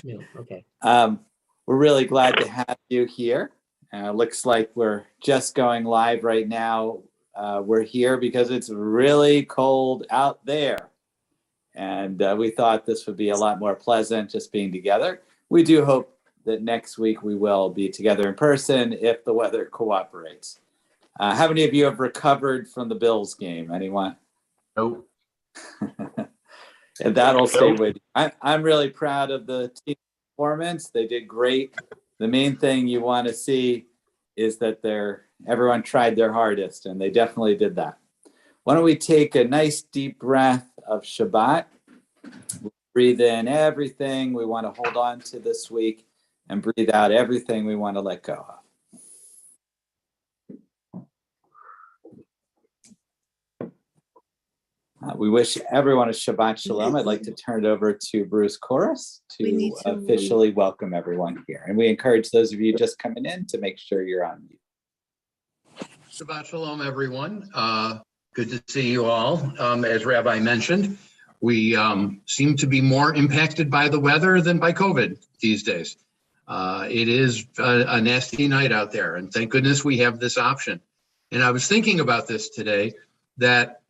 Yeah, okay. We're really glad to have you here. Looks like we're just going live right now. We're here because it's really cold out there. And we thought this would be a lot more pleasant just being together. We do hope that next week we will be together in person if the weather cooperates. How many of you have recovered from the Bills game? Anyone? Nope. And that'll stay with you. I'm really proud of the team performance. They did great. The main thing you want to see is that everyone tried their hardest, and they definitely did that. Why don't we take a nice deep breath of Shabbat, breathe in everything we want to hold on to this week, and breathe out everything we want to let go of. We wish everyone a Shabbat Shalom. I'd like to turn it over to Bruce Chorus to officially welcome everyone here. And we encourage those of you just coming in to make sure you're on mute. Shabbat Shalom, everyone. Good to see you all. As Rabbi mentioned, we seem to be more impacted by the weather than by COVID these days. It is a nasty night out there, and thank goodness we have this option. And I was thinking about this today, that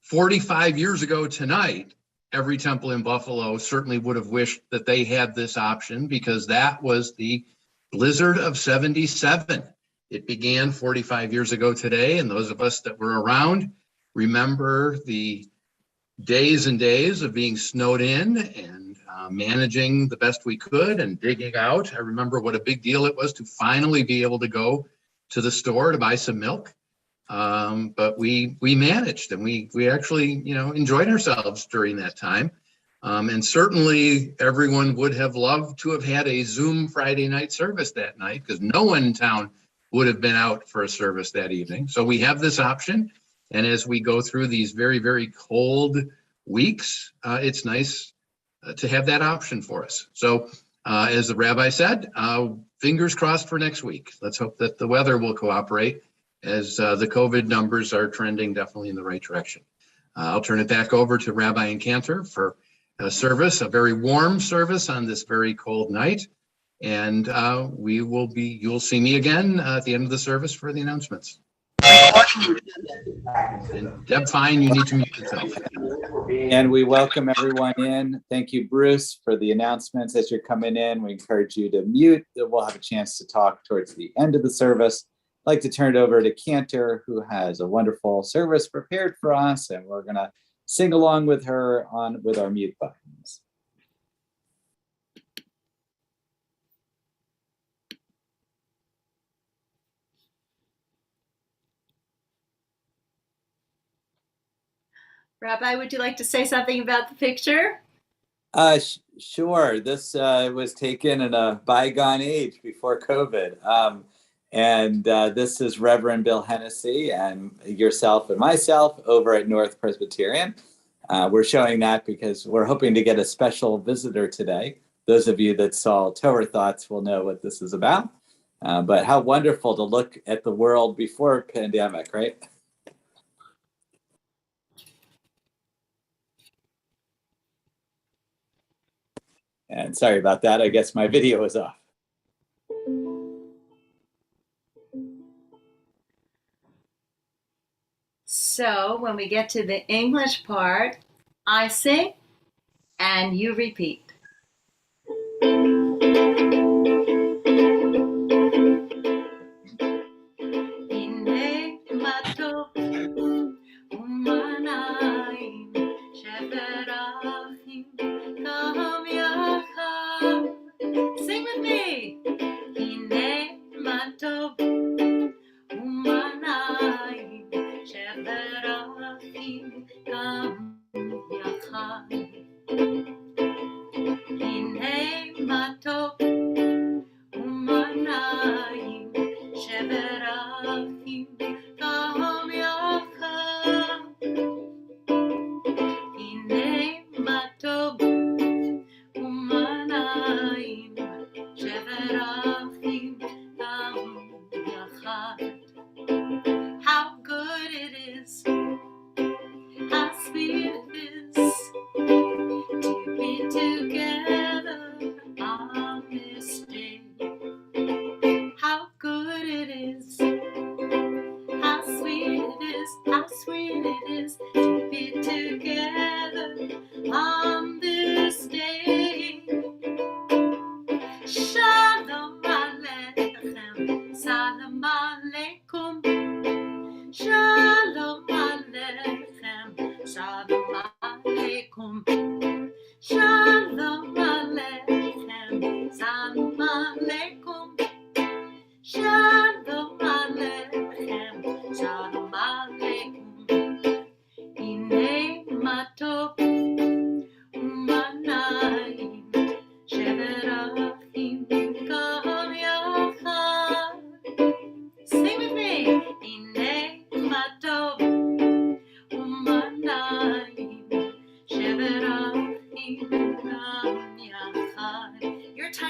45 years ago tonight, every temple in Buffalo certainly would have wished that they had this option, because that was the blizzard of 77. It began 45 years ago today, and those of us that were around remember the days and days of being snowed in and managing the best we could and digging out. I remember what a big deal it was to finally be able to go to the store to buy some milk. But we managed, and we actually, enjoyed ourselves during that time. And certainly everyone would have loved to have had a Zoom Friday night service that night, because no one in town would have been out for a service that evening. So we have this option. And as we go through these very, very cold weeks, it's nice to have that option for us. So as the rabbi said, fingers crossed for next week. Let's hope that the weather will cooperate, as the COVID numbers are trending definitely in the right direction. I'll turn it back over to Rabbi and Cantor for a service, a very warm service on this very cold night. And you'll see me again at the end of the service for the announcements. And Deb Fine, you need to mute yourself. And we welcome everyone in. Thank you, Bruce, for the announcements as you're coming in. We encourage you to mute. We'll have a chance to talk towards the end of the service. I'd like to turn it over to Cantor, who has a wonderful service prepared for us, and we're going to sing along with her with our mute buttons. Rabbi, would you like to say something about the picture? Sure. This was taken in a bygone age before COVID. And this is Reverend Bill Hennessy and yourself and myself over at North Presbyterian. We're showing that because we're hoping to get a special visitor today. Those of you that saw Torah Thoughts will know what this is about. But how wonderful to look at the world before pandemic, right? And sorry about that. I guess my video is off. So when we get to the English part, I sing and you repeat. Sing with me. Hine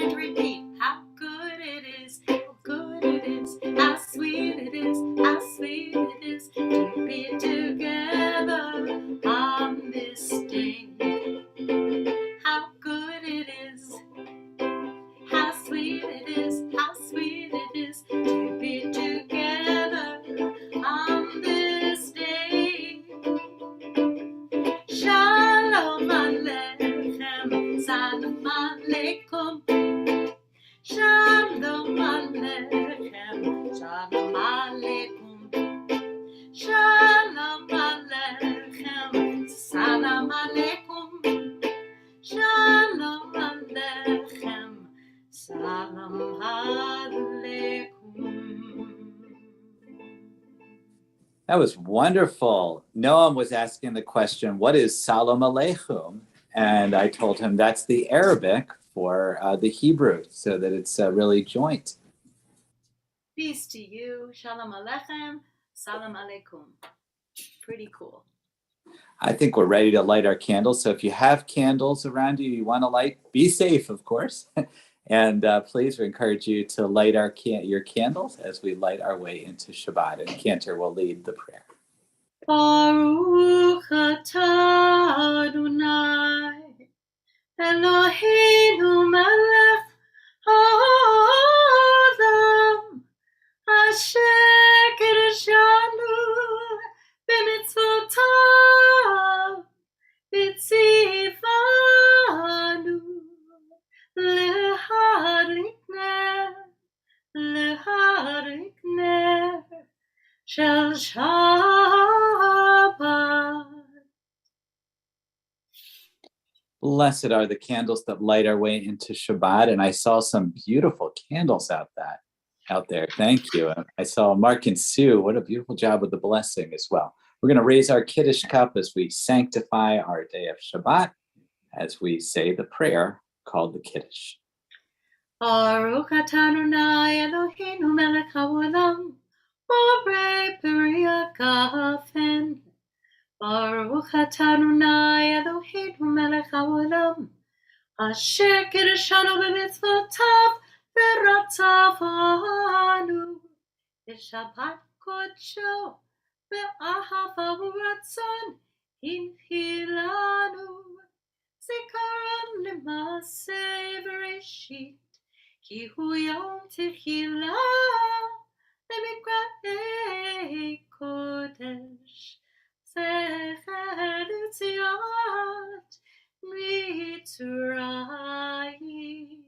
and repeat. How good it is, how good it is, how sweet it is, how sweet it is to be together on this day. How good it is, how sweet it is, how sweet it is to be together on this day. Shalom Aleichem, Salam Aleikum. Shalom Aleichem, Shalom Aleikum. Shalom Aleichem, Salam Aleikum. Shalom Aleichem, Salam Aleikum. That was wonderful. Noam was asking the question, what is Salam Aleichem? And I told him that's the Arabic for the Hebrew, so that it's really joint. Peace to you. Shalom Aleichem. Salam Aleikum. Pretty cool. I think we're ready to light our candles. So if you have candles around you want to light, be safe, of course. And please, we encourage you to light your candles as we light our way into Shabbat. And Cantor will lead the prayer. Baruch atah Adonai, Eloheinu melech haolam, asher kiddushanu b'mitzvotav, v'tzivanu leharik ner shel Shabbat. Blessed are the candles that light our way into Shabbat. And I saw some beautiful candles out there. Thank you. I saw Mark and Sue. What a beautiful job with the blessing as well. We're going to raise our Kiddush cup as we sanctify our day of Shabbat, as we say the prayer called the Kiddush. Baruch atah Adonai Eloheinu melech haolam, borei peri hagafen. Baruch atah Adonai Eloheinu melech haolam, asher kiddushanu b'mitzvotav v'ratzavanu b'shabbat kodsho v'ahava u'ratzon hinchilanu zikaron l'maaseh v'reshit ki hu yom techila lemikra'ei kodesh zecher l'tziat mitzrayim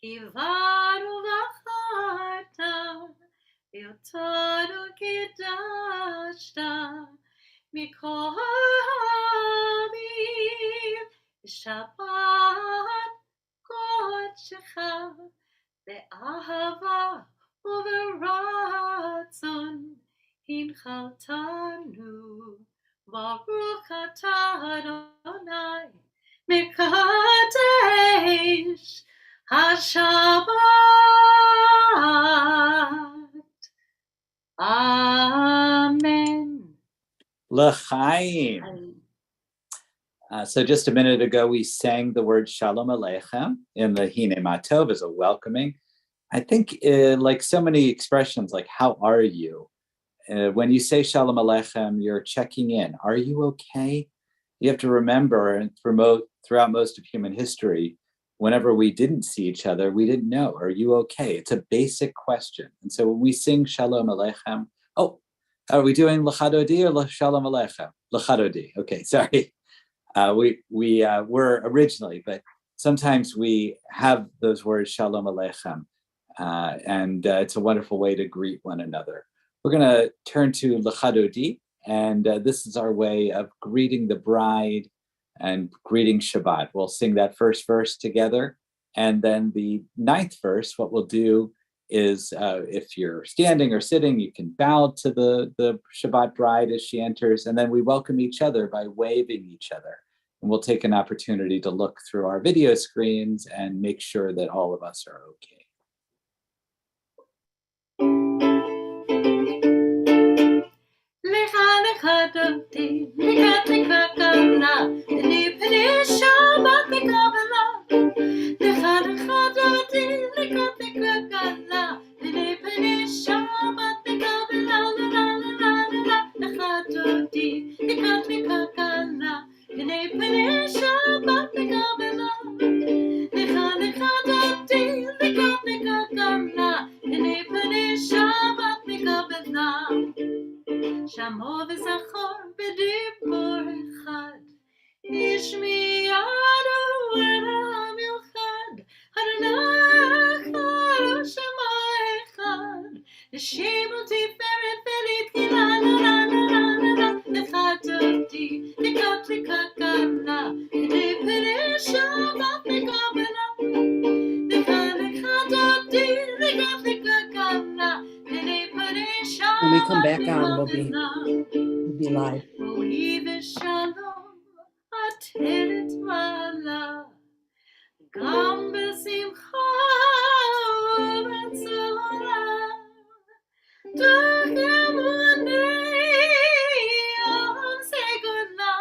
kivanu v'acharta v'yotanu kiddashta mikol ha'amim Shabbat kodshecha be'ahava u'v'ratzon hinchaltanu. Baruch atah Adonai mekadesh haShabbat. Amen. L'chaim. So just a minute ago, we sang the word Shalom Aleichem in the Hine Matov as a welcoming. I think like so many expressions, like how are you? When you say Shalom Aleichem, you're checking in. Are you okay? You have to remember, and throughout most of human history, whenever we didn't see each other, we didn't know, are you okay? It's a basic question. And so when we sing Shalom Aleichem, are we doing L'chadodi or Shalom Aleichem? L'chadodi. Okay, sorry. We were originally, but sometimes we have those words Shalom Aleichem, and it's a wonderful way to greet one another. We're going to turn to L'chadodi, and this is our way of greeting the bride and greeting Shabbat. We'll sing that first verse together, and then the ninth verse, what we'll do is if you're standing or sitting, you can bow to the Shabbat bride as she enters, and then we welcome each other by waving each other. And we'll take an opportunity to look through our video screens and make sure that all of us are okay. Lecha come back on, we'll be live. גם בשמחה ובצרה, תגמוני עושה גדולה,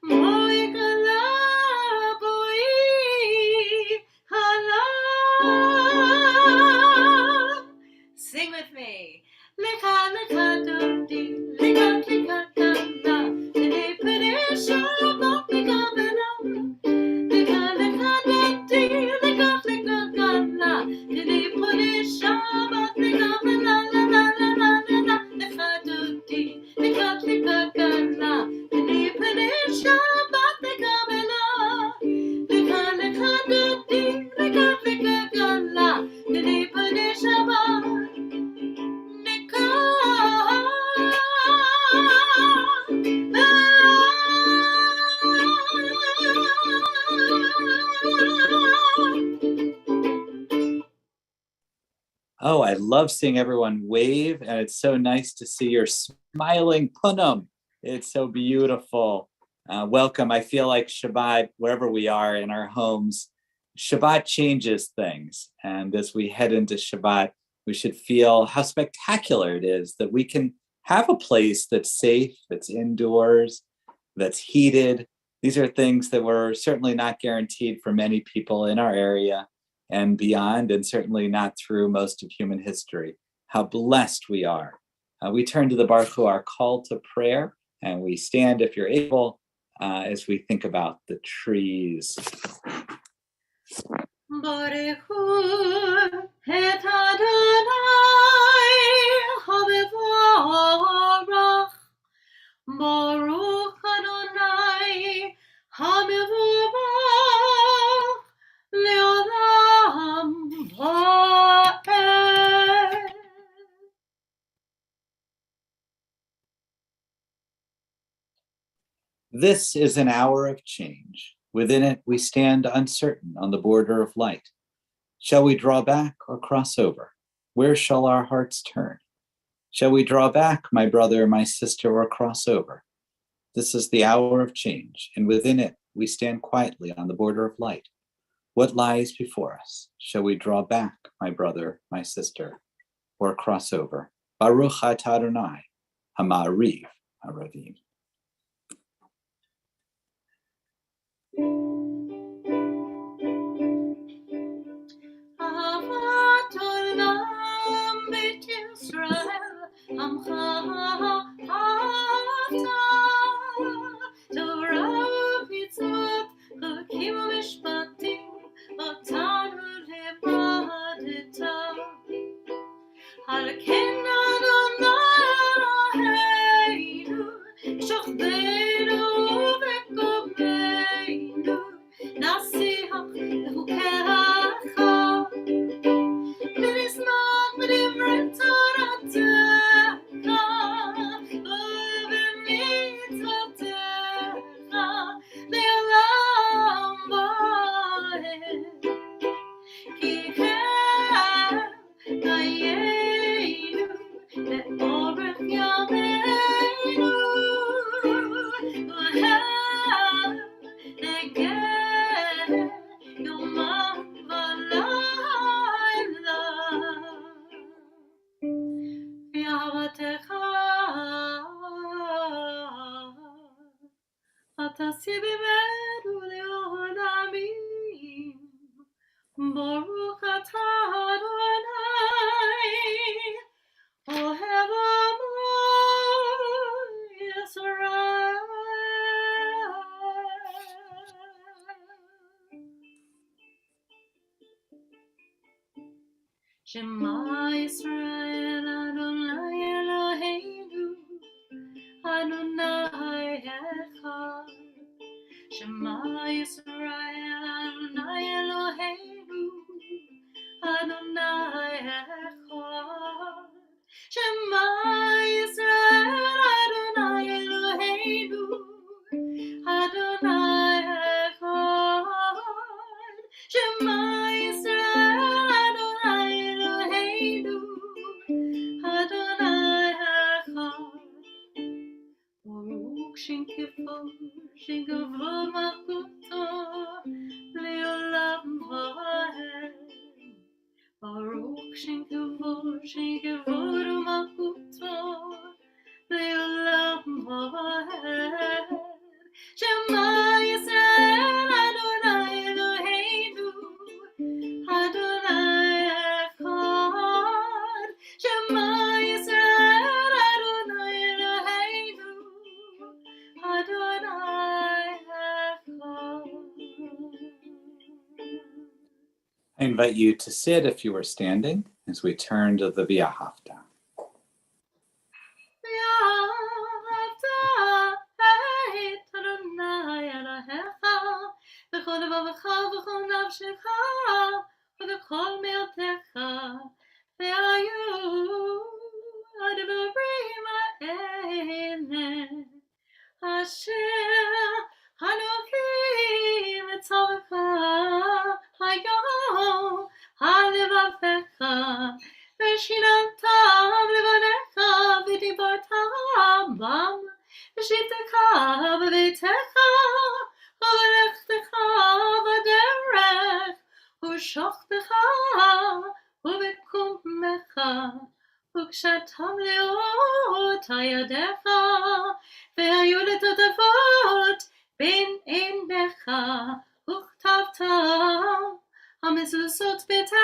בואי גלה, בואי הלה. Sing with me. Lika, lika, do-dee, lika, lika, da-da, today, put it, Shabbat, lika, da-da. Lika, lika, da-dee, lika, lika, da-da, today, put it, Shabbat, lika, la-la-la-la-la-la-la, lika, do-dee, lika, lika, da-da, today, put it, Shabbat, lika, la. Lika, lika, do-dee, lika, lika, da-da, today, put it, Shabbat. Oh, I love seeing everyone wave, and it's so nice to see your smiling punam. It's so beautiful. Welcome. I feel like Shabbat, wherever we are in our homes, Shabbat changes things. And as we head into Shabbat, we should feel how spectacular it is that we can have a place that's safe, that's indoors, that's heated. These are things that were certainly not guaranteed for many people in our area and beyond, and certainly not through most of human history. How blessed we are. We turn to the Baruch Hu, our call to prayer, and we stand, if you're able, as we think about the trees. Baruch Hu et Adonai hamevorach. Baruch Adonai hamevorach leolam va'ed. This is an hour of change. Within it, we stand uncertain on the border of light. Shall we draw back or cross over? Where shall our hearts turn? Shall we draw back, my brother, my sister, or cross over? This is the hour of change, and within it, we stand quietly on the border of light. What lies before us? Shall we draw back, my brother, my sister, or cross over? Baruch atah Adonai, ha'ma'ariv ha'ravim. Ahavat olam beit Yisrael, amcha ahavta, Torah u'mitzvot, chukim u'mishpatim, otanu limadeta. Al ken Adonai Eloheinu, shochbeinu v'komeinu, nasiach lechukecha. ונשמח בדברי תורתך ובמצוותיך לעולם ועד. כי כן חיינו לאורך ימינו, והם נגן יומם ולילה. ואהבתך תעשי במנו לעולמים. ברוך אתה אדוני אוהב עמו ישראל. Shema Yisrael Adonai Eloheinu Adonai Echad. Shema Yisrael Adonai Eloheinu Adonai Echad. Shema Yisrael Adonai Eloheinu Adonai Echad. Shema Yisrael Adonai Eloheinu Adonai I invite you to sit if you are standing as we turn to the V'ahavta. בכל לבבך ובכל נפשך ובכל מאודך והיו הדברים האלה אשר אנוכי מצווך היום על לבבך ושיננתם לבניך ודיברת בם בשבתך בביתך ובלכתך בדרך ושוכבך ובקומך וקשתם לאות ידיך והיו לטוטפות בין עיניך וכתבתם המזוזות ביתך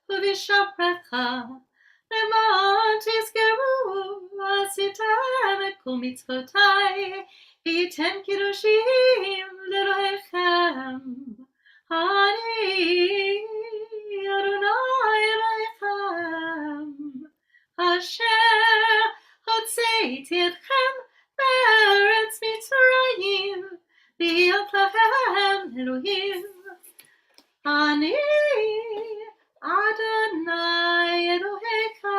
ובשעריך למען תזכרו עשיתם את כל מצוותיי וייתן קידושים לאלוהיכם אני אדוני אלוהיכם אשר הוצאתי אתכם מארץ מצרים להיות לכם אלוהים אני אדוני אלוהיכם.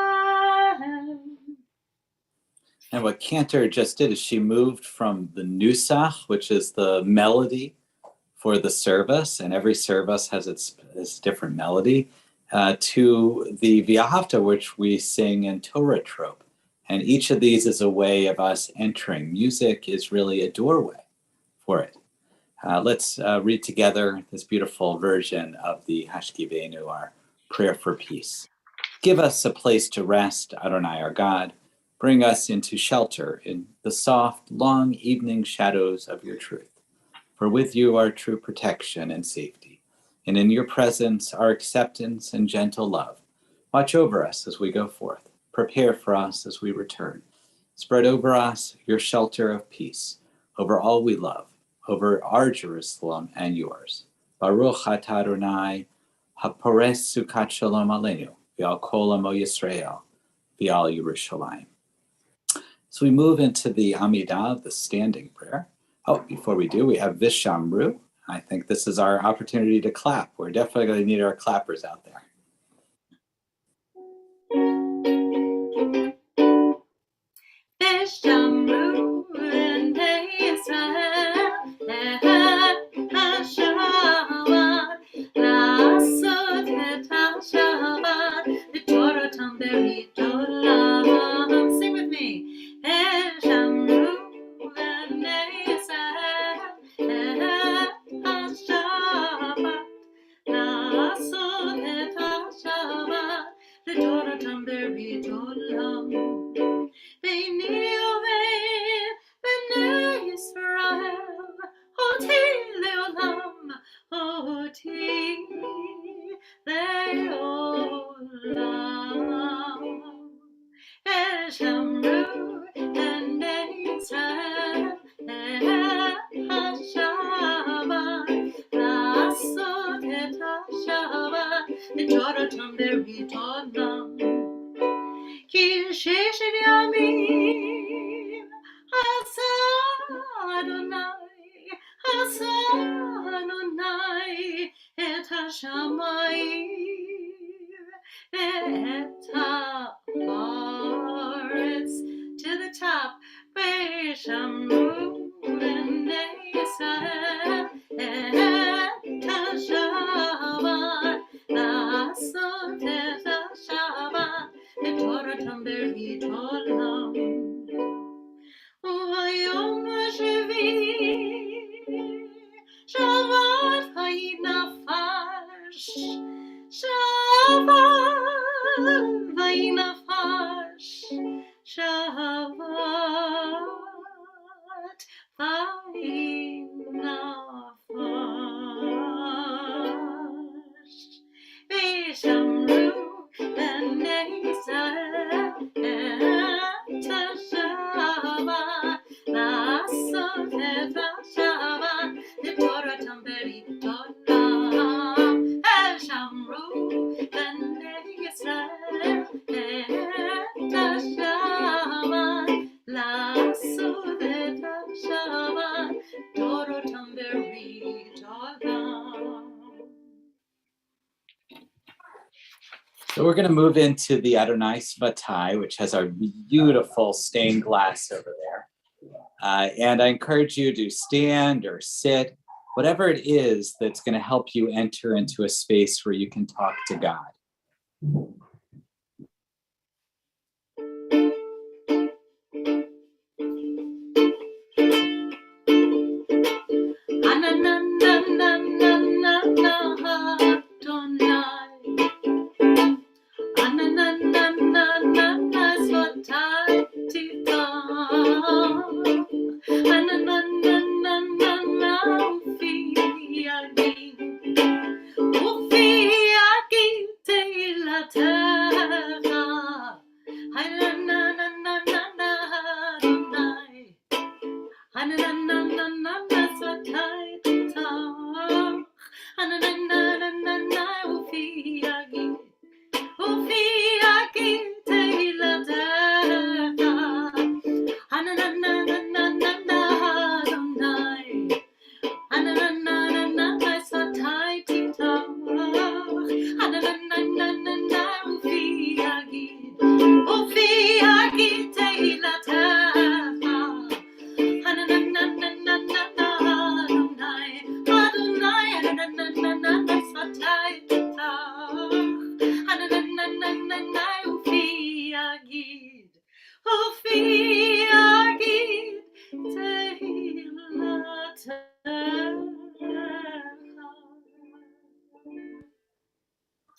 And what Cantor just did is she moved from the nusach, which is the melody for the service, and every service has its different melody, to the V'ahavta, which we sing in Torah trope. And each of these is a way of us entering. Music is really a doorway for it. Let's read together this beautiful version of the Hashkivenu, our prayer for peace. Give us a place to rest, Adonai our God. Bring us into shelter in the soft, long evening shadows of your truth. For with you are true protection and safety, and in your presence are acceptance and gentle love. Watch over us as we go forth. Prepare for us as we return. Spread over us your shelter of peace, over all we love, over our Jerusalem and yours. Baruch atah Adonai, hapores sukat shalom aleinu, v'al kol amo Yisrael, v'al Yerushalayim. So we move into the Amidah, the standing prayer. Oh, before we do, we have Vishamru. I think this is our opportunity to clap. We're definitely going to need our clappers out there. Vishamru b'nei Yisrael HaShabbat לעשות את השבת בתורתם בריתולם. Sing with me. Vishamru b'nei Yisrael HaShabbat לעשות את השבת בתורתם בריתולם. ביני ובין בני ישראל אותי לעולם אותי לעולם ושמרו בני ישראל את השבת לעשות את השבת בתורתם בריתולם כי ששת ימים עשה אדוני את השמיים ואת הארץ to the top ושמרו בני ישראל את השבת לעשות את השבת בתורתם בריתולם וביום השביעי שבת וינפש שבת וינפש שבת וינפש ושמרו בני ישראל את השבת לעשות את השבת בתורתם בריתולם So we're going to move into the Adonai Svatai, which has our beautiful stained glass over there. And I encourage you to stand or sit, whatever it is that's going to help you enter into a space where you can talk to God.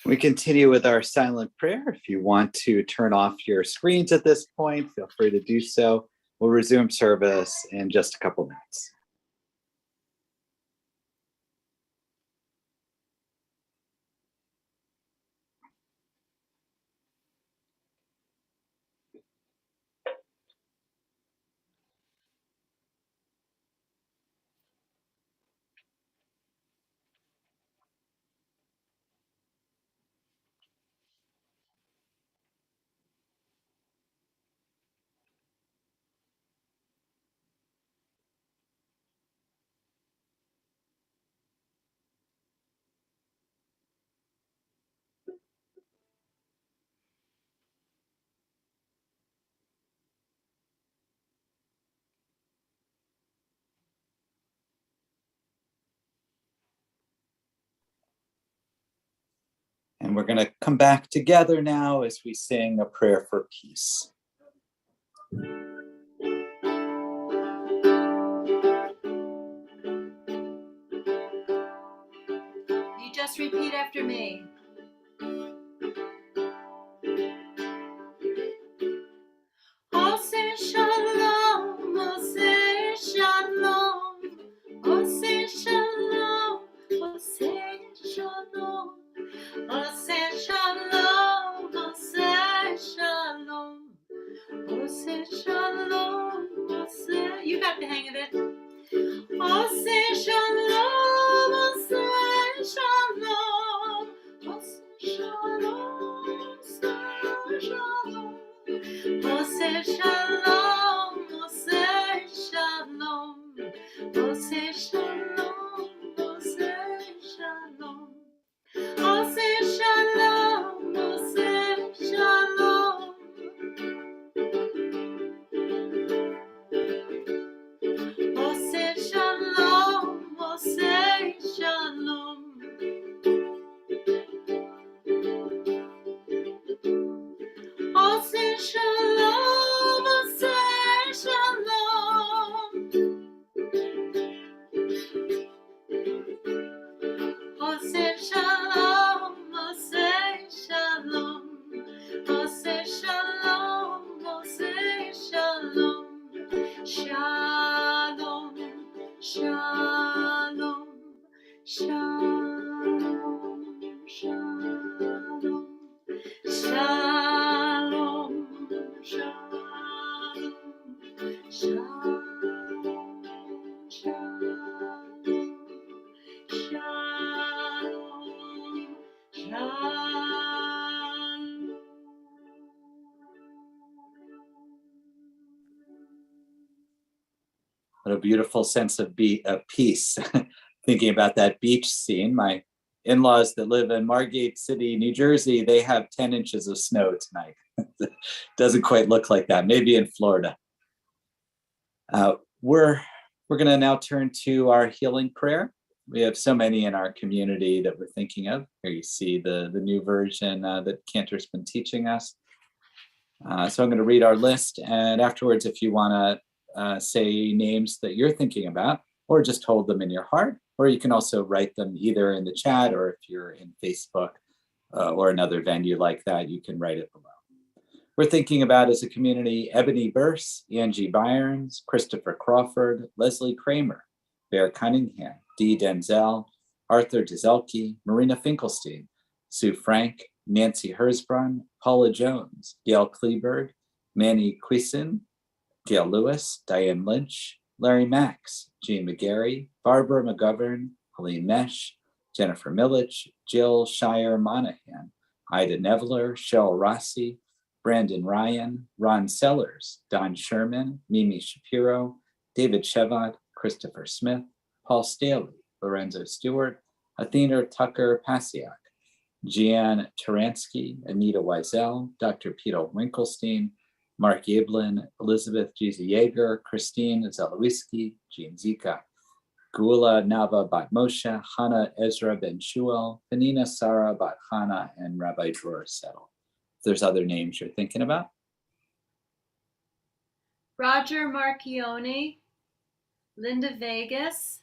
We continue with our silent prayer. If you want to turn off your screens at this point, feel free to do so. We'll resume service in just a couple minutes. And we're going to come back together now as we sing a prayer for peace. You just repeat after me. Ose shalom, ose shalom, ose shalom, ose shalom, ose shalom, ose shalom, ose shalom, ose. You got the hang of it. Ose shalom, ose shalom, ose shalom, ose shalom. Ose shalom, ose shalom, ose shalom, ose shalom, ose shalom, ose shalom, ose shalom, ose shalom. Ose shalom, ose shalom, ose shalom, ose shalom, ose shalom, ose shalom, shalom, shalom, shalom, shalom. Shalom, shalom, shalom, shalom, shalom, shalom. What a beautiful sense of peace. Thinking about that beach scene, my in-laws that live in Margate City, New Jersey, they have 10 inches of snow tonight. Doesn't quite look like that. Maybe in Florida. We're going to now turn to our healing prayer. We have so many in our community that we're thinking of. Here you see the new version that Cantor's been teaching us. So I'm going to read our list, and afterwards, if you want to say names that you're thinking about, or just hold them in your heart, or you can also write them either in the chat, or if you're in Facebook or another venue like that, you can write it below. We're thinking about, as a community, Ebony Burse, Angie Byrnes, Christopher Crawford, Leslie Kramer, Bear Cunningham, Dee Denzel, Arthur Dizelke, Marina Finkelstein, Sue Frank, Nancy Hersbrun, Paula Jones, Gail Kleberg, Manny Quison, Gail Lewis, Diane Lynch, Larry Max, Jean McGarry, Barbara McGovern, Helene Mesh, Jennifer Milich, Jill Shire Monahan, Ida Nevler, Cheryl Rossi, Brandon Ryan, Ron Sellers, Don Sherman, Mimi Shapiro, David Shevot, Christopher Smith, Paul Staley, Lorenzo Stewart, Athena Tucker Pasiak, Jeanne Taransky, Anita Wiesel, Dr. Peter Winkelstein, Mark Yablin, Elizabeth Giza Yeager, Christine Zelowiski, Jean Zika, Gula Nava Bat Moshe, Hannah Ezra Ben Shuel, Penina Sarah Bat Hana, and Rabbi Dror Settle. If there's other names you're thinking about. Roger Marchione, Linda Vegas,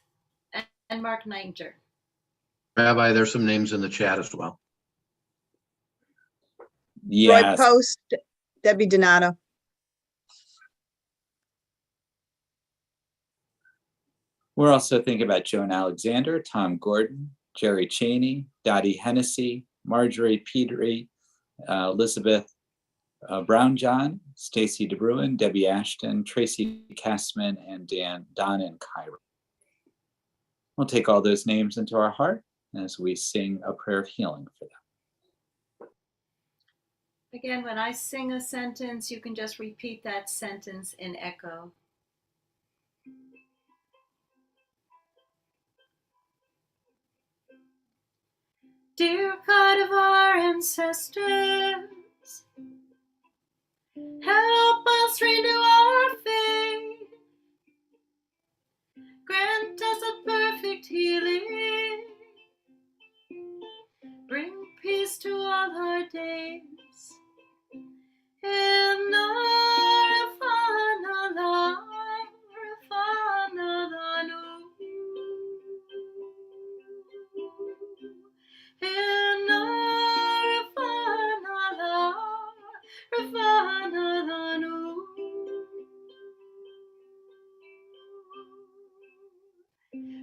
and Mark Ninger. Rabbi, there's some names in the chat as well. Yes. Roy Post, Debbie Donato. We're also thinking about Joan Alexander, Tom Gordon, Jerry Cheney, Dottie Hennessy, Marjorie Petrie, Elizabeth Brownjohn, Stacy DeBruin, Debbie Ashton, Tracy Kastman, and Don and Kyra. We'll take all those names into our heart as we sing a prayer of healing for them. Again, when I sing a sentence, you can just repeat that sentence in echo. Dear God of our ancestors, help us renew our faith. Grant us a perfect healing. Bring peace to all our days.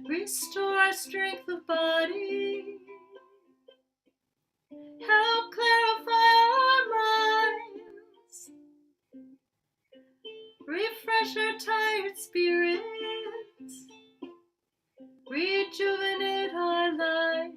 Restore our strength of body. Help clarify our minds. Refresh our tired spirits. Rejuvenate our life.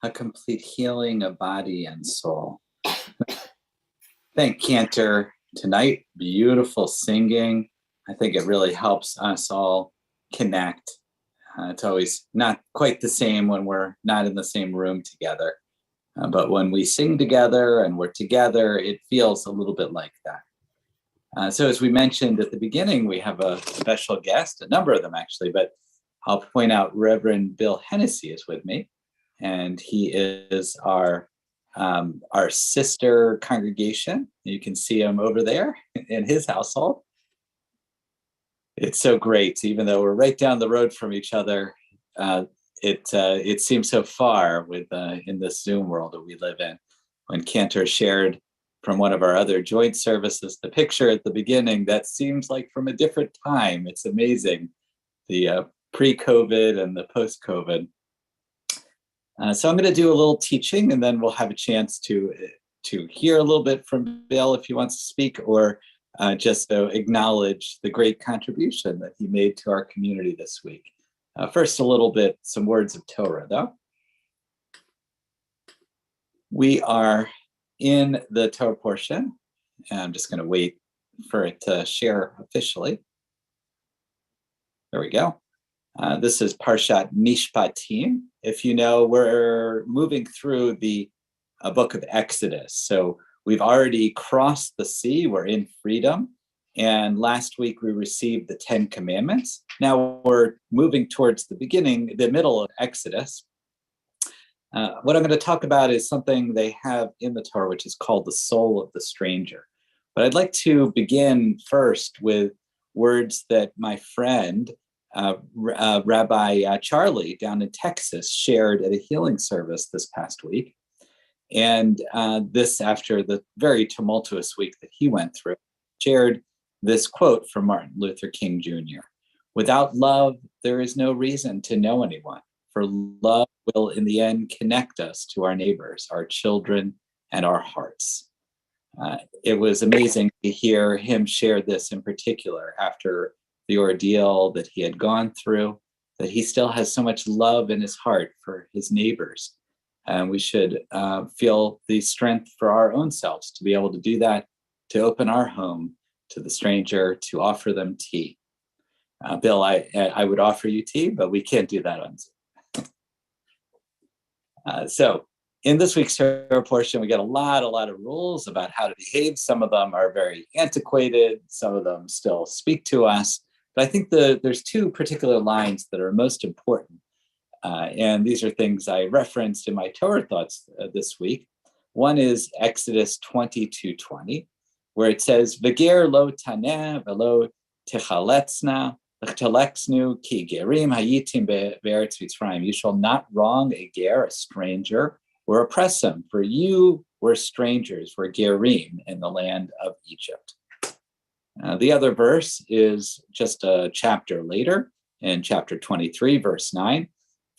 a complete healing of body and soul. Thank Cantor tonight. Beautiful singing. I think it really helps us all connect. It's always not quite the same when we're not in the same room together. But when we sing together and we're together, it feels a little bit like that. So as we mentioned at the beginning, we have a special guest, a number of them actually, but I'll point out Reverend Bill Hennessy is with me, and he is our sister congregation. You can see him over there in his household. It's so great, even though we're right down the road from each other. It seems so far in this Zoom world that we live in. When Cantor shared from one of our other joint services the picture at the beginning, that seems like from a different time. It's amazing, the pre-COVID and the post-COVID. So I'm going to do a little teaching, and then we'll have a chance to hear a little bit from Bill if he wants to speak, or just to acknowledge the great contribution that he made to our community this week. First, a little bit, some words of Torah, though. We are in the Torah portion, and I'm just going to wait for it to share officially. There we go. This is Parshat Mishpatim. If you know, we're moving through the book of Exodus. So we've already crossed the sea. We're in freedom. And last week we received the 10 Commandments. Now we're moving towards the middle of Exodus. What I'm going to talk about is something they have in the Torah, which is called the soul of the stranger. But I'd like to begin first with words that my friend, Rabbi Charlie down in Texas, shared at a healing service this past week. And this after the very tumultuous week that he went through, shared this quote from Martin Luther King Jr. "Without love, there is no reason to know anyone, for love will in the end connect us to our neighbors, our children, and our hearts." It was amazing to hear him share this in particular after the ordeal that he had gone through, that he still has so much love in his heart for his neighbors. And we should feel the strength for our own selves to be able to do that, to open our home to the stranger, to offer them tea. Bill, I would offer you tea, but we can't do that on Zoom. So in this week's Torah portion, we get a lot of rules about how to behave. Some of them are very antiquated. Some of them still speak to us. But I think there's two particular lines that are most important. And these are things I referenced in my Torah thoughts this week. One is Exodus 22:20, where it says, "V'ger lo taneh velo tichaletzna v'chtalexnu ki gerim hayitim be'eretz Mitzrayim." You shall not wrong a ger, a stranger, or oppress him, for you were strangers, were gerim in the land of Egypt. The other verse is just a chapter later, in chapter 23, verse 9.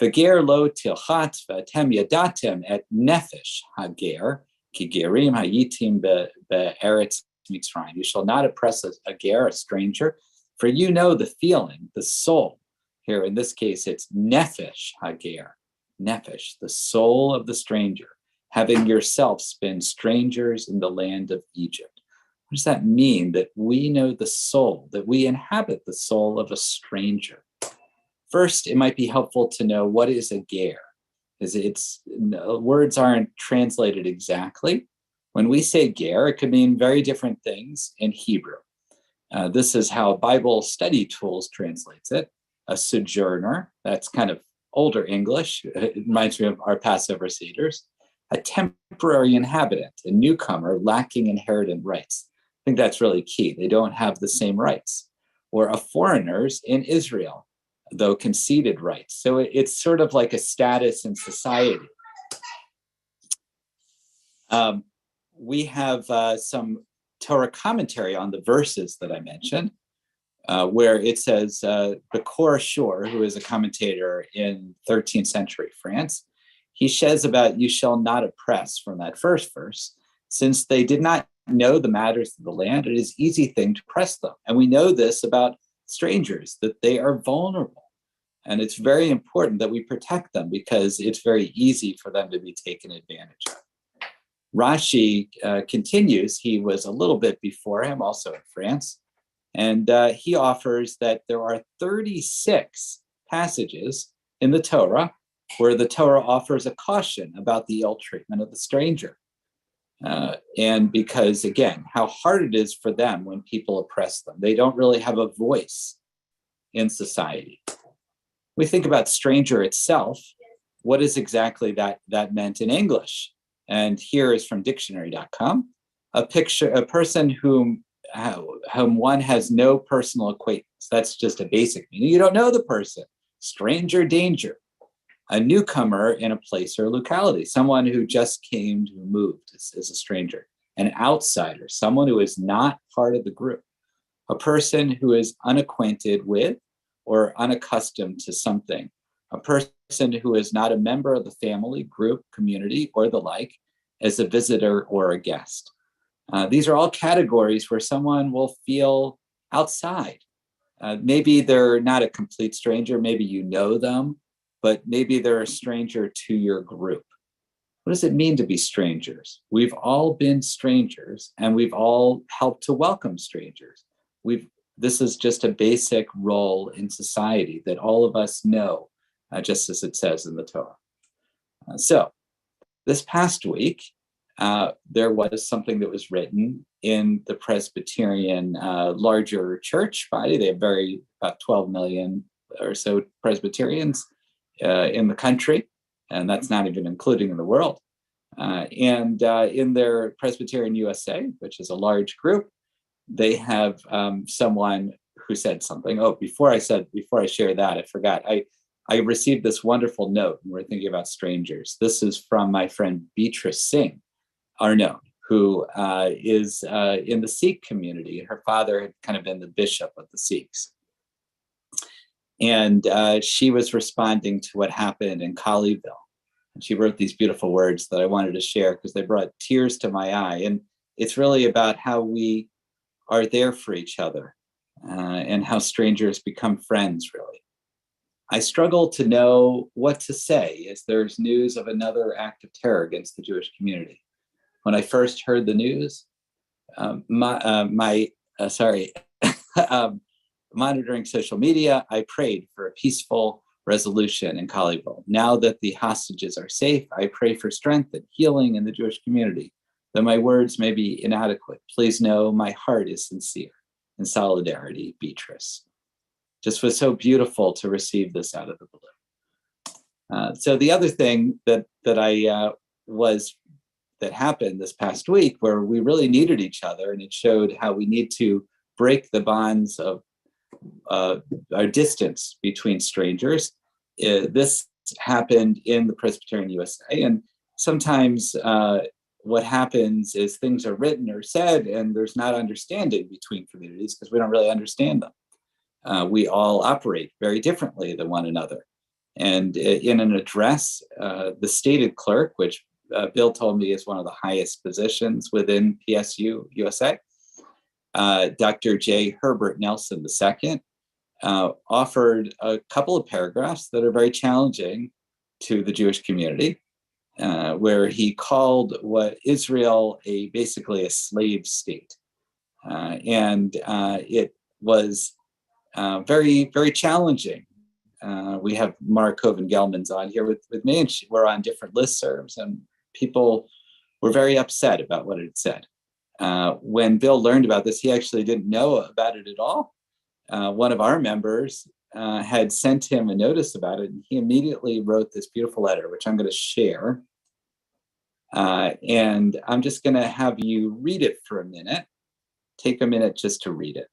"V'ger lo tilchat v'atem yadatem et nefesh hager, ki gerim hayitim be'eretz Mitzrayim." You shall not oppress a ger, a stranger, for you know the feeling, the soul. Here in this case, it's nefesh hager, nefesh, the soul of the stranger, having yourselves been strangers in the land of Egypt. What does that mean? That we know the soul, that we inhabit the soul of a stranger. First, it might be helpful to know what is a ger, because words aren't translated exactly. When we say ger, it could mean very different things in Hebrew. This is how Bible Study Tools translates it. A sojourner, that's kind of older English. It reminds me of our Passover Seders. A temporary inhabitant, a newcomer lacking inherited rights. I think that's really key. They don't have the same rights. Or a foreigners in Israel, though conceded rights. So it's sort of like a status in society. We have some Torah commentary on the verses that I mentioned, where it says, Bekor Shor, who is a commentator in 13th century France, he says about "you shall not oppress" from that first verse. Since they did not know the matters of the land, it is an easy thing to oppress them. And we know this about strangers, that they are vulnerable. And it's very important that we protect them because it's very easy for them to be taken advantage of. Rashi continues, he was a little bit before him, also in France, and he offers that there are 36 passages in the Torah where the Torah offers a caution about the ill treatment of the stranger. And because, again, how hard it is for them when people oppress them. They don't really have a voice in society. We think about stranger itself. What is exactly that meant in English? And here is from dictionary.com, a person whom one has no personal acquaintance. That's just a basic meaning. You don't know the person. Stranger danger. A newcomer in a place or locality, someone who just came, who moved is a stranger. An outsider, someone who is not part of the group. A person who is unacquainted with or unaccustomed to something. A person who is not a member of the family, group, community, or the like, as a visitor or a guest. These are all categories where someone will feel outside. Maybe they're not a complete stranger, maybe you know them, but maybe they're a stranger to your group. What does it mean to be strangers? We've all been strangers, and we've all helped to welcome strangers. This is just a basic role in society that all of us know, just as it says in the Torah. So this past week, there was something that was written in the Presbyterian larger church body. They have about 12 million or so Presbyterians in the country, and that's not even including in the world. And in their Presbyterian USA, which is a large group, they have someone who said something. Oh, before I share that, I forgot. I received this wonderful note, and we're thinking about strangers. This is from my friend Beatrice Singh Arnaud, who is in the Sikh community. Her father had kind of been the bishop of the Sikhs. And she was responding to what happened in Colleyville. And she wrote these beautiful words that I wanted to share because they brought tears to my eye. And it's really about how we are there for each other and how strangers become friends, really. I struggle to know what to say as there's news of another act of terror against the Jewish community. When I first heard the news, monitoring social media, I prayed for a peaceful resolution in Colleyville. Now that the hostages are safe, I pray for strength and healing in the Jewish community. Though my words may be inadequate, please know my heart is sincere. In solidarity, Beatrice. Just was so beautiful to receive this out of the blue. So the other thing that happened this past week, where we really needed each other, and it showed how we need to break the bonds of our distance between strangers. This happened in the Presbyterian USA, and sometimes what happens is things are written or said, and there's not understanding between communities because we don't really understand them. We all operate very differently than one another. And in an address, the stated clerk, which Bill told me is one of the highest positions within PSU USA, Dr. J. Herbert Nelson II, offered a couple of paragraphs that are very challenging to the Jewish community, where he called what Israel basically a slave state. And it was very, very challenging. We have Mark Hoven-Gelman's on here with me, and we're on different listservs, and people were very upset about what it said. When Bill learned about this, he actually didn't know about it at all. One of our members had sent him a notice about it, and he immediately wrote this beautiful letter, which I'm going to share. And I'm just going to have you read it for a minute. Take a minute just to read it.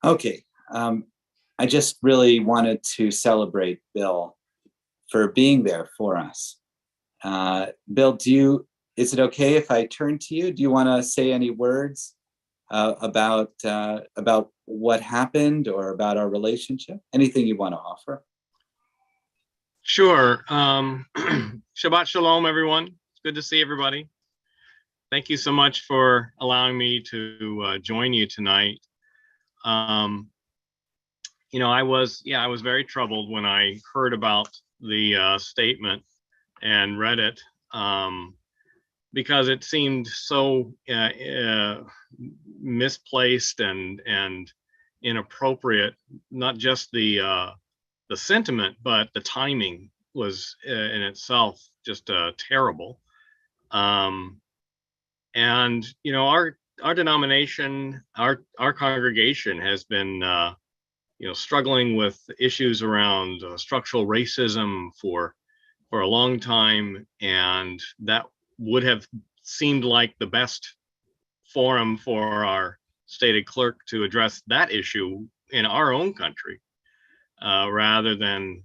Okay, I just really wanted to celebrate Bill for being there for us. Bill, is it okay if I turn to you? Do you want to say any words about what happened or about our relationship? Anything you want to offer? Sure. Shabbat Shalom, everyone. It's good to see everybody. Thank you so much for allowing me to join you tonight. I was very troubled when I heard about the statement and read it, because it seemed so misplaced and inappropriate. Not just the sentiment, but the timing was in itself just terrible. And our denomination, our congregation has been struggling with issues around structural racism for a long time, and that would have seemed like the best forum for our stated clerk to address that issue in our own country, rather than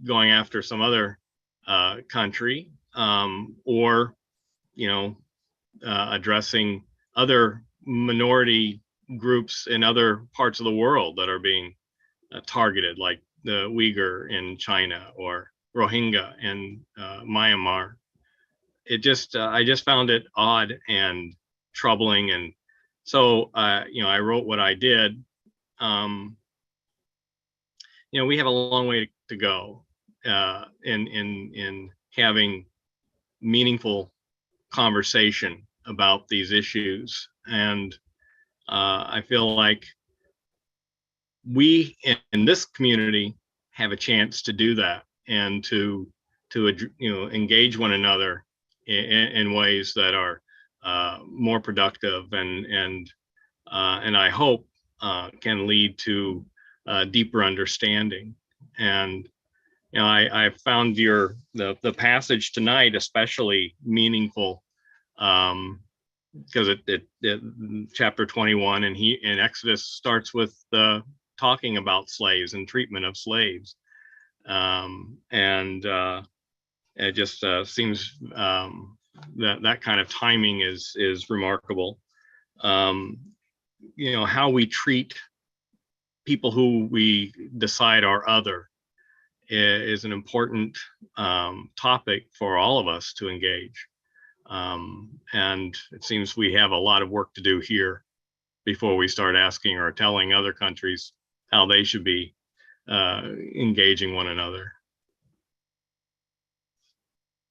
going after some other country, or addressing other minority groups in other parts of the world that are being targeted, like the Uyghur in China or Rohingya in Myanmar. I just found it odd and troubling, and so I wrote what I did. We have a long way to go in having meaningful conversation about these issues, and I feel like we in this community have a chance to do that, and to engage one another in ways that are more productive, and I hope can lead to deeper understanding. And I found the passage tonight especially meaningful, because it chapter 21 in Exodus starts with talking about slaves and treatment of slaves, and it just seems that kind of timing is remarkable. How we treat people who we decide are other is an important topic for all of us to engage. And it seems we have a lot of work to do here before we start asking or telling other countries how they should be engaging one another.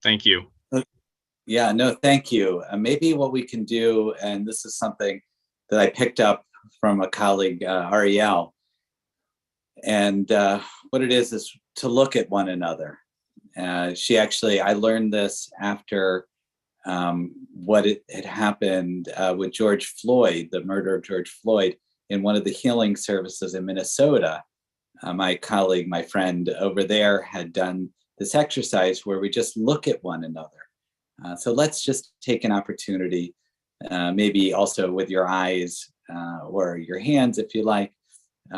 Thank you. Yeah, no, thank you. Maybe what we can do, and this is something that I picked up from a colleague, Ariel, and what it is to look at one another. I learned this after what had happened with George Floyd, the murder of George Floyd, in one of the healing services in Minnesota. My colleague, my friend over there, had done this exercise where we just look at one another. So let's just take an opportunity, maybe also with your eyes or your hands, if you like,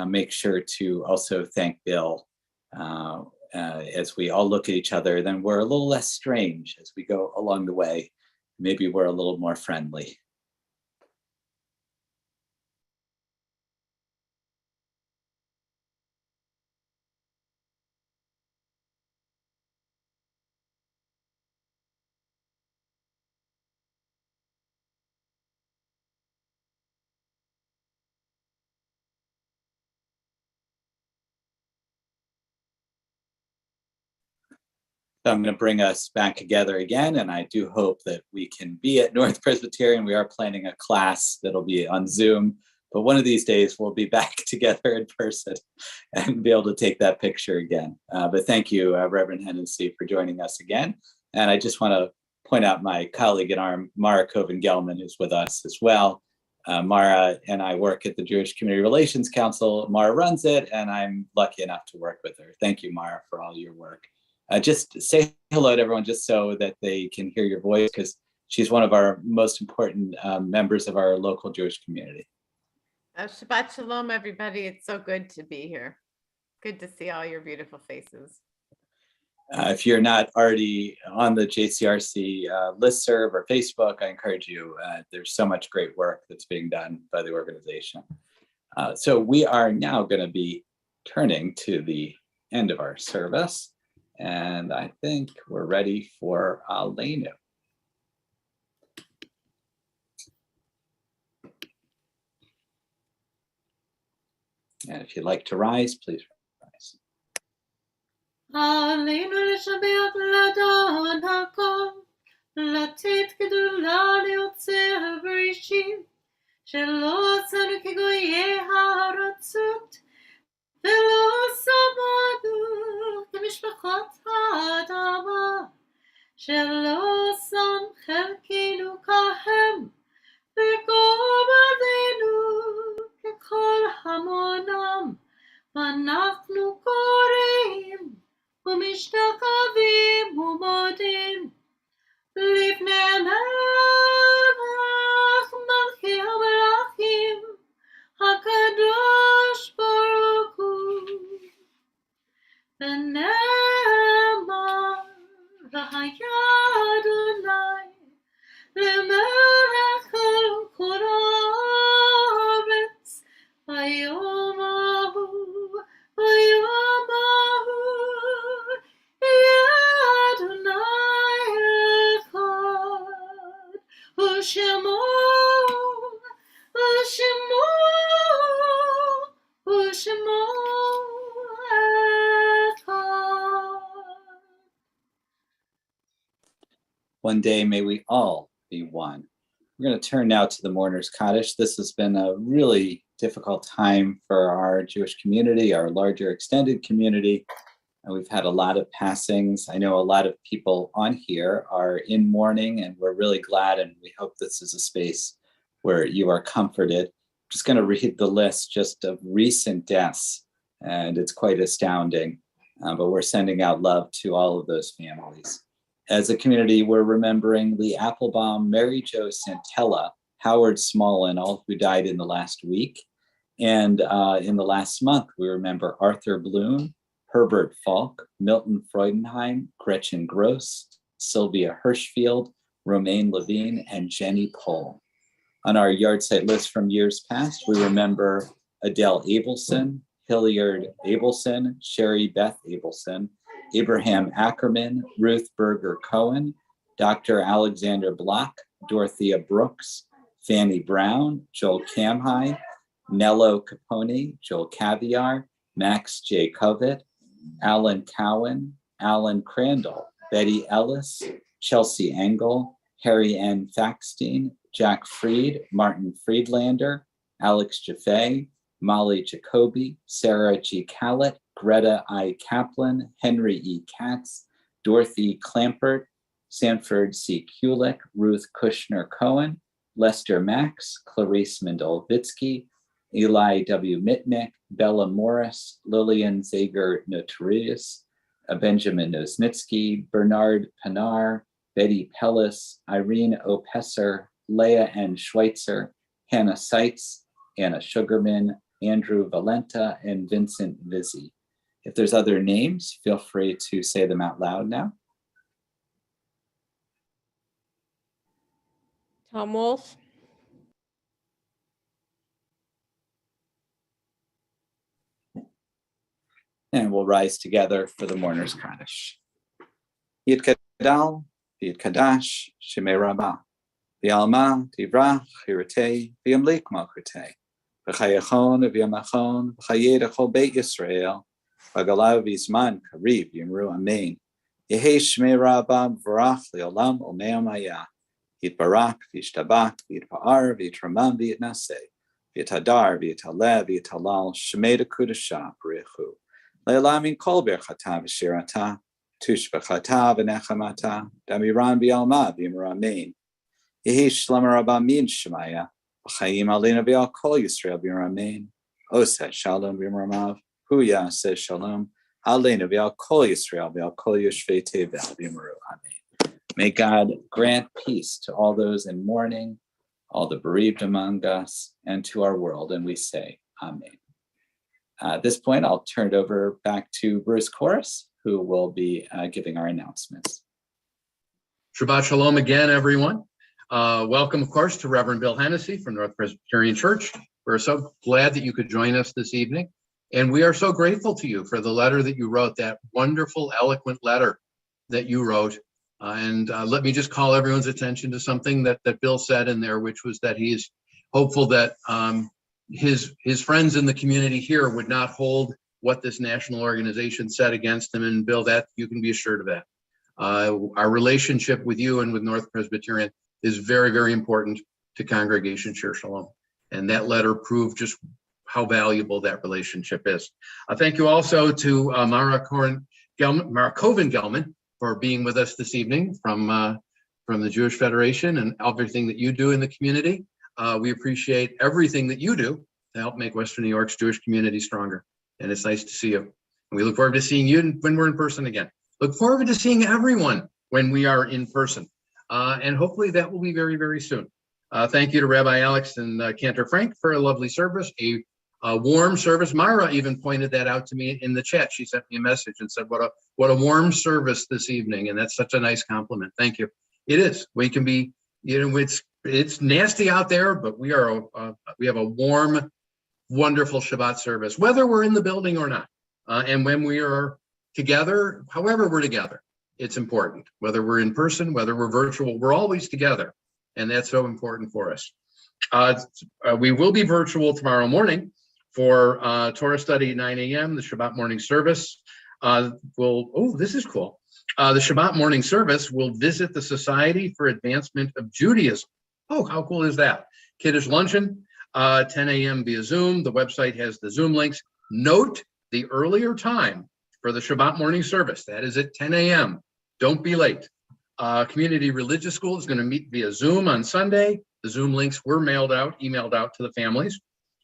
make sure to also thank Bill. As we all look at each other, then we're a little less strange as we go along the way. Maybe we're a little more friendly. So I'm going to bring us back together again, and I do hope that we can be at North Presbyterian. We are planning a class that'll be on Zoom, but one of these days we'll be back together in person and be able to take that picture again. But thank you, Reverend Hennessy, for joining us again. And I just want to point out my colleague in arm, Mara Coven-Gelman, who's with us as well. Mara and I work at the Jewish Community Relations Council. Mara runs it, and I'm lucky enough to work with her. Thank you, Mara, for all your work. Just say hello to everyone just so that they can hear your voice, because she's one of our most important members of our local Jewish community. Shabbat Shalom, everybody. It's so good to be here. Good to see all your beautiful faces. If you're not already on the JCRC listserv or Facebook, I encourage you. There's so much great work that's being done by the organization. So we are now going to be turning to the end of our service, and I think we're ready for Aleinu. And if you'd like to rise, please rise. עלינו לשבח לדון הכל, לתת גדולה ליוצר בראשית, שלא עשינו כגויי הארצות, ולא שמנו כמשפחות האדמה, שלא שם חלקנו כהם, וגורלנו ככל המונם, ואנחנו קוראים ומשתחווים ומודים לפני המלך מלכי המלכים הקדוש ברוך הוא, ונאמר והיה אדוני למלך על כל הארץ ביום ההוא ביום ההוא יהיה אדוני אחד ושמו אחד. One day, may we all be one. We're going to turn now to the Mourner's Kaddish. This has been a really difficult time for our Jewish community, our larger extended community. And we've had a lot of passings. I know a lot of people on here are in mourning, and we're really glad, and we hope this is a space where you are comforted. I'm just going to read the list just of recent deaths, and it's quite astounding. But we're sending out love to all of those families. As a community, we're remembering Lee Applebaum, Mary Jo Santella, Howard Smallin, all who died in the last week. And in the last month, we remember Arthur Bloom, Herbert Falk, Milton Freudenheim, Gretchen Gross, Sylvia Hirschfield, Romaine Levine, and Jenny Pohl. On our yard-site list from years past, we remember Adele Abelson, Hilliard Abelson, Sherry Beth Abelson, Abraham Ackerman, Ruth Berger Cohen, Dr. Alexander Block, Dorothea Brooks, Fanny Brown, Joel Kamhai, Nello Capone, Joel Caviar, Max J. Covet, Alan Cowan, Alan Crandall, Betty Ellis, Chelsea Engel, Harry N. Thackstein, Jack Fried, Martin Friedlander, Alex Jaffe, Molly Jacoby, Sarah G. Callett, Greta I. Kaplan, Henry E. Katz, Dorothy Clampert, Sanford C. Kulik, Ruth Kushner Cohen, Lester Max, Clarice Mendel-Vitsky, Eli W. Mitnick, Bella Morris, Lillian Zager Notorious, Benjamin Nosnitsky, Bernard Pinar, Betty Pellis, Irene O. Pesser, Leah N. Schweitzer, Hannah Seitz, Anna Sugarman, Andrew Valenta, and Vincent Vizzi. If there's other names, feel free to say them out loud now. Tom Wolf. And we'll rise together for the Mourner's Kaddish. Yid Kadal, Yid Kadash, Shemei Rabbah, V'alma, Tivrach, Hiratei, V'yamlik Malchutei, V'chayachon, V'yamachon, V'chayed Echol Beit Yisrael, V'galav V'zman, Kariv, Yimru Amen. Yehei Shemei Rabbah, V'rach, Li'olam, Olmeam Hayah, Yitbarak, V'yishtabak, V'yitpa'ar, V'yitramam, V'yitnaseh, V'yitadar, V'yitaleh, V'yitalal, Shemei Dekudashah, B'rechu. Le'alamin kol berchata v'shirata, Tushbachata v'nechamata, damiran b'yalma b'imramein. Yehi shlomo rabba min shemaya, v'chayim aleinu v'al kol Yisrael b'imramein. Oseh shalom b'imramav, hu yaseh shalom, aleinu v'al kol Yisrael v'al kol yoshvei tevel b'imru. Amen. May God grant peace to all those in mourning, all the bereaved among us, and to our world, and we say, Amen. At this point, I'll turn it over back to Bruce Corris, who will be giving our announcements. Shabbat Shalom again, everyone. Welcome, of course, to Reverend Bill Hennessy from North Presbyterian Church. We're so glad that you could join us this evening. And we are so grateful to you for the letter that you wrote, that wonderful, eloquent letter that you wrote. And let me just call everyone's attention to something that Bill said in there, which was that he is hopeful that his friends in the community here would not hold what this national organization said against him. And Bill, that you can be assured of that. Our relationship with you and with North Presbyterian is very, very important to Congregation Shir Shalom. And that letter proved just how valuable that relationship is. Thank you also to Mara Koven-Gelman for being with us this evening from the Jewish Federation and everything that you do in the community. We appreciate everything that you do to help make Western New York's Jewish community stronger. And it's nice to see you. And we look forward to seeing you when we're in person again. Look forward to seeing everyone when we are in person. And hopefully that will be very, very soon. Thank you to Rabbi Alex and Cantor Frank for a lovely service, a warm service. Myra even pointed that out to me in the chat. She sent me a message and said, what a warm service this evening. And that's such a nice compliment. Thank you. It is. We can be, it's nasty out there, but we have a warm, wonderful Shabbat service, whether we're in the building or not. And when we are together, however we're together, it's important. Whether we're in person, whether we're virtual, we're always together. And that's so important for us. We will be virtual tomorrow morning for Torah study at 9 a.m., the Shabbat morning service. This is cool. The Shabbat morning service will visit the Society for Advancement of Judaism. Oh, how cool is that? Kiddush luncheon, 10 a.m. via Zoom. The website has the Zoom links. Note the earlier time for the Shabbat morning service. That is at 10 a.m. Don't be late. Community Religious School is going to meet via Zoom on Sunday. The Zoom links were emailed out to the families.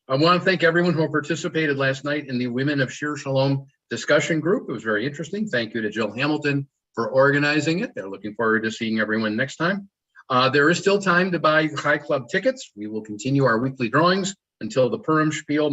I want to thank everyone who participated last night in the Women of Shir Shalom discussion group. It was very interesting. Thank you to Jill Hamilton for organizing it. They're looking forward to seeing everyone next time. There is still time to buy Chai Club tickets. We will continue our weekly drawings until the Purim Spiel,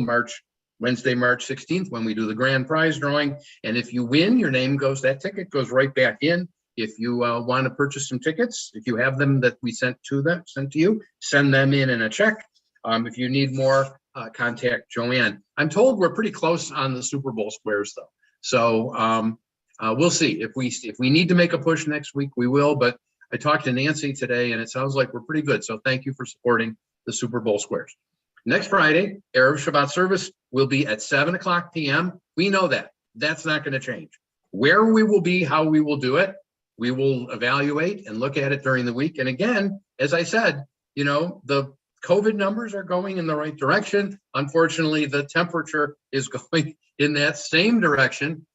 Wednesday, March 16th, when we do the grand prize drawing. And if you win, your name that ticket goes right back in. If you want to purchase some tickets, if you have them that we sent to you, send them in a check. If you need more, contact Joanne. I'm told we're pretty close on the Super Bowl squares though. So we'll see. If we need to make a push next week, we will. But I talked to Nancy today and it sounds like we're pretty good. So thank you for supporting the Super Bowl squares. Next Friday, Erev Shabbat service will be at 7:00 p.m. We know that. That's not going to change. Where we will be, how we will do it, we will evaluate and look at it during the week. And again, as I said, the COVID numbers are going in the right direction. Unfortunately, the temperature is going in that same direction.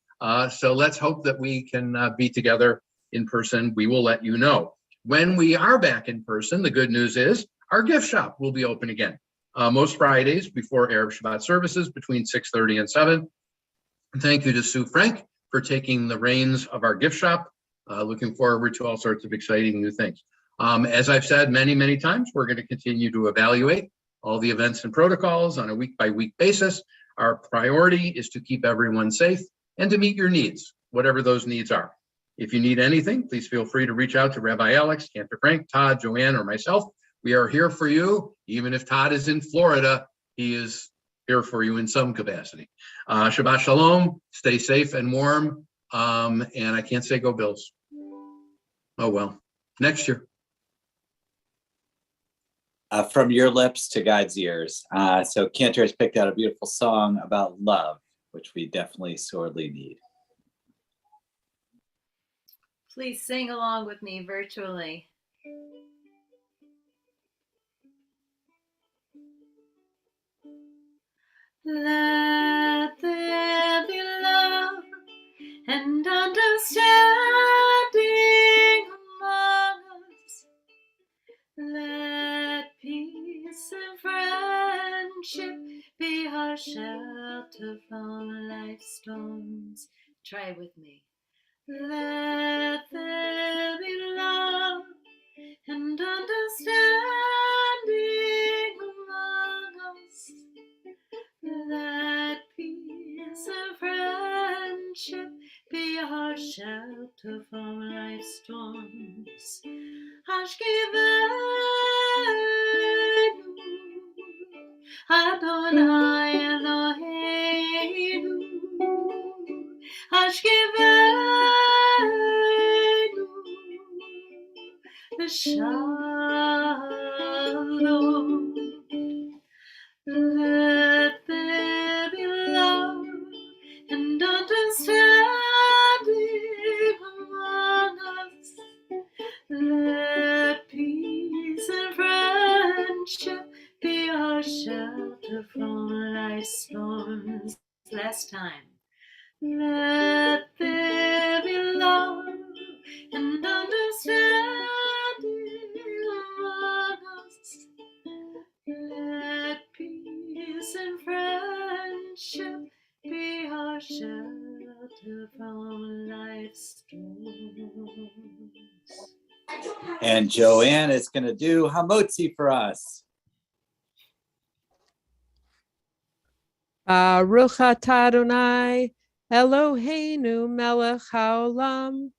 So let's hope that we can be together in person. We will let you know. When we are back in person, the good news is our gift shop will be open again. Most Fridays before Erev Shabbat services between 6:30 and 7. Thank you to Sue Frank for taking the reins of our gift shop. Looking forward to all sorts of exciting new things. As I've said many, many times, we're going to continue to evaluate all the events and protocols on a week-by-week basis. Our priority is to keep everyone safe and to meet your needs, whatever those needs are. If you need anything, please feel free to reach out to Rabbi Alex, Cantor Frank, Todd, Joanne, or myself. We are here for you. Even if Todd is in Florida, he is here for you in some capacity. Shabbat Shalom, stay safe and warm. And I can't say go Bills. Oh, well, next year. From your lips to God's ears. So Cantor has picked out a beautiful song about love, which we definitely sorely need. Please sing along with me virtually. Let there be love and understanding Try it with me. Let there be love and understanding among us. Let peace and friendship be our shelter from life's storms. Hashkivenu, Adonai Eloheinu, Hashkivenu, Shalom. Let there be love and understanding among us. Let peace and friendship be our shelter from life's storms. Last time. Let there be love and understanding among us. Let peace and friendship be our shelter from life's storms. And Joanne is going to do Hamotzi for us. Baruch atah Adonai Eloheinu melech haolam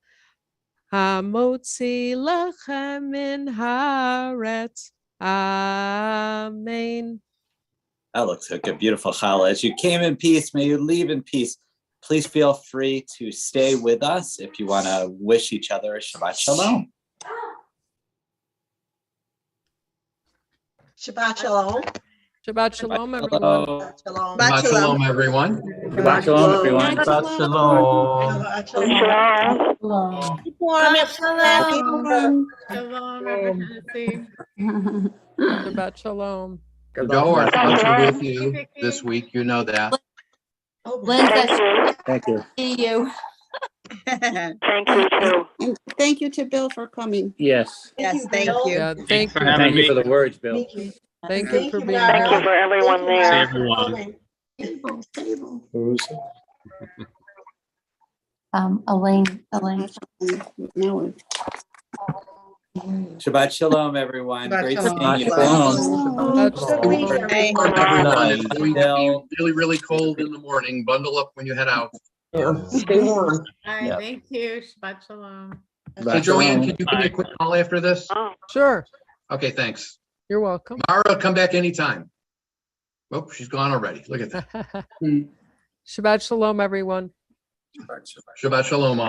hamotzi lechem min haaretz. Amen. That looks like a beautiful challah. As you came in peace, may you leave in peace. Please feel free to stay with us if you want to wish each other a Shabbat Shalom. Shabbat shalom. Shabbat shalom, everyone. Hello. Shalom. Shabbat shalom, everyone. Shabbat shalom, everyone. Shabbat Shabbat shalom. Keep warm, everyone. Keep warm. Shalom, Reverend Hennessy. Shabbat shalom. Joe, our thoughts are with you this week. You know that. Linda, Thank you. see you. Thank you too. And thank you to Bill for coming. Yes. Yes, thank you. Yeah, Thanks for you. having Thank you me. for the words, Bill. Thank you for being Thank you here. for everyone See there. everyone. Table. Elaine. No. Shabbat Shalom, everyone. Shabbat Great shalom. seeing you. Shabbat Everyone, Bye. it's going to be really, really cold in the morning. Bundle up when you head out. Stay warm. All right, thank you. Shabbat shalom. Hey, Joanne, can you give me a quick call after this? Oh. Sure. Okay, thanks. You're welcome. Mara, come back anytime. Oh, she's gone already. Look at that. Shabbat shalom, everyone. Shabbat shalom.